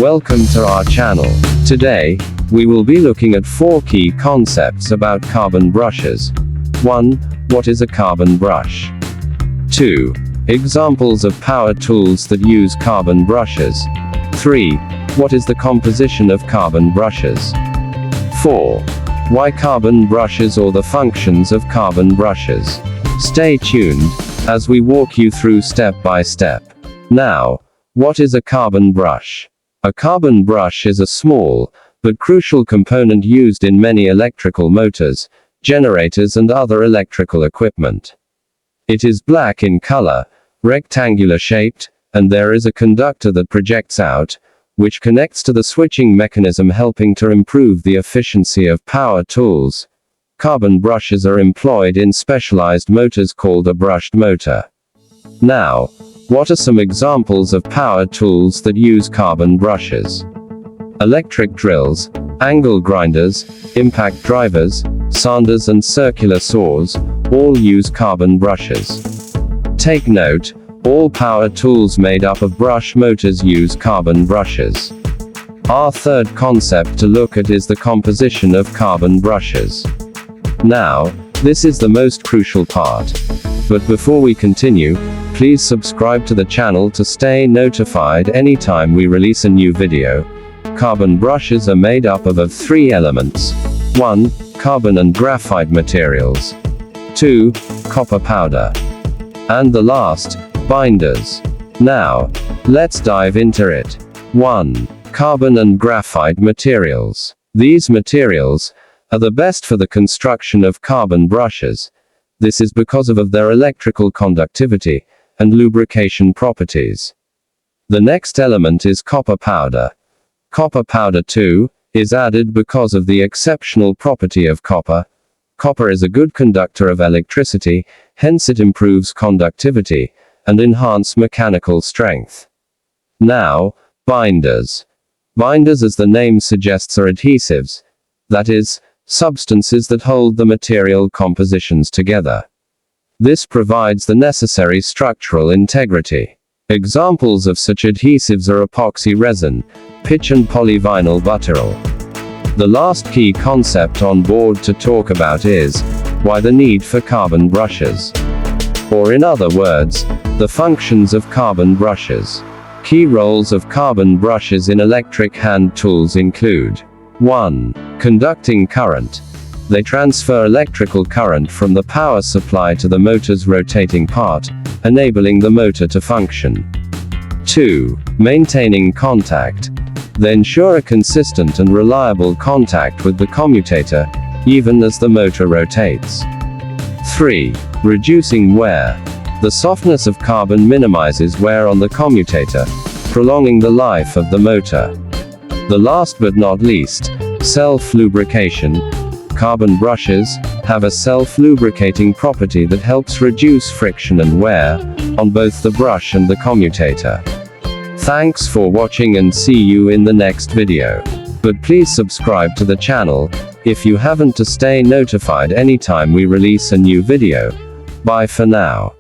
Welcome to our channel. Today, we will be looking at 4 key concepts about carbon brushes. 1. What is a carbon brush? 2. Examples of power tools that use carbon brushes. 3. What is the composition of carbon brushes? 4. Why carbon brushes or the functions of carbon brushes. Stay tuned, as we walk you through step by step. Now, what is a carbon brush? A carbon brush is a small, but crucial component used in many electrical motors, generators and other electrical equipment. It is black in color, rectangular shaped, and there is a conductor that projects out, which connects to the switching mechanism, helping to improve the efficiency of power tools. Carbon brushes are employed in specialized motors called a brushed motor. Now, what are some examples of power tools that use carbon brushes? Electric drills, angle grinders, impact drivers, sanders and circular saws, all use carbon brushes. Take note, all power tools made up of brush motors use carbon brushes. Our third concept to look at is the composition of carbon brushes. Now, this is the most crucial part. But before we continue, please subscribe to the channel to stay notified anytime we release a new video. Carbon brushes are made up of 3 elements. 1. Carbon and graphite materials. 2. Copper powder. And the last, binders. Now, let's dive into it. 1. Carbon and graphite materials. These materials are the best for the construction of carbon brushes. This is because of their electrical conductivity and lubrication properties. The next element is copper powder. Copper powder too is added because of the exceptional property of copper. Copper is a good conductor of electricity, hence it improves conductivity and enhance mechanical strength. Now, binders. Binders, as the name suggests, are adhesives. That is, substances that hold the material compositions together. This provides the necessary structural integrity. Examples of such adhesives are epoxy resin, pitch and polyvinyl butyrol. The last key concept on board to talk about is, why the need for carbon brushes. Or in other words, the functions of carbon brushes. Key roles of carbon brushes in electric hand tools include: 1. Conducting current. They transfer electrical current from the power supply to the motor's rotating part, enabling the motor to function. 2. Maintaining contact. They ensure a consistent and reliable contact with the commutator, even as the motor rotates. 3. Reducing wear. The softness of carbon minimizes wear on the commutator, prolonging the life of the motor. The last but not least, self-lubrication. Carbon brushes have a self-lubricating property that helps reduce friction and wear on both the brush and the commutator. Thanks for watching and see you in the next video. But please subscribe to the channel if you haven't, to stay notified anytime we release a new video. Bye for now.